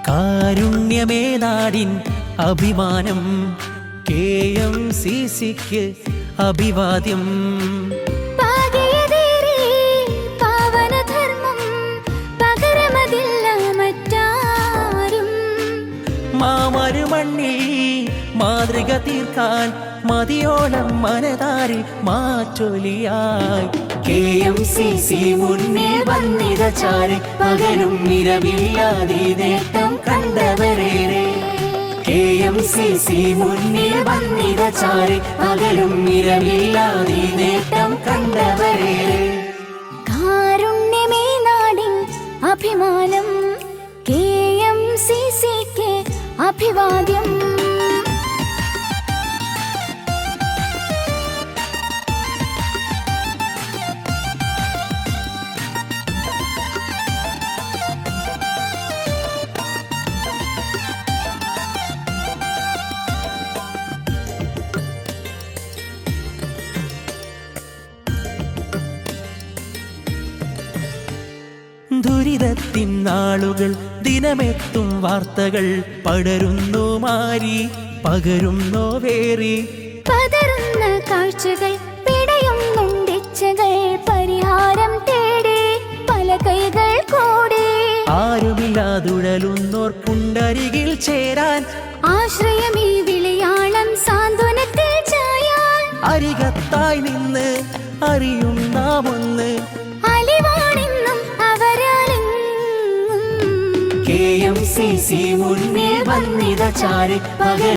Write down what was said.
കാരുണ്യമേ നാടിൻ അഭിമാനം KMCCക്ക് അഭിവാദ്യം. മാമരുമണ്ണിൽ മാതൃക തീർക്കാൻ മതിയോളം മനതാരിൽ മാറ്റൊലിയായി KMCC മുന്നിൽ വന്നിത ചാരി പകലും നിരവില്ലാതെ നേട്ടം കണ്ടവരേറെ. KMCC മുന്നിൽ വന്നിത ചാരി പകലും നിരവില്ലാതെ നേട്ടം കണ്ടവരേറെ. കാരുണ്യമേ നാടിൻ അഭിമാനം KMCCക്ക് അഭിവാദ്യം. ദുരിതത്തിൻ നാളുകൾ ദിനമെത്തും വാർത്തകൾ പടരുന്നു മാരി പകരുന്നു വേറി. പതറുന്ന കാഴ്ചകൾ പിടയുന്നുണ്ടിച്ചകൾ പരിഹാരം തേടി പല കൈകൾ കൂടി. ആരുമില്ലാതുഴലുന്നോർക്കുണ്ടരികിൽ ചേരാൻ ആശ്രയമീ വിളിയാളം സാന്ത്വനത്തിൽ ചായാൻ അരികത്തായി നിന്ന് അറിയും നാം ഒന്ന്. അലിവാണെന്നും അവരാലെങ്ങും KMCC മുന്നിൽ വന്നിത ചാരി പകൽ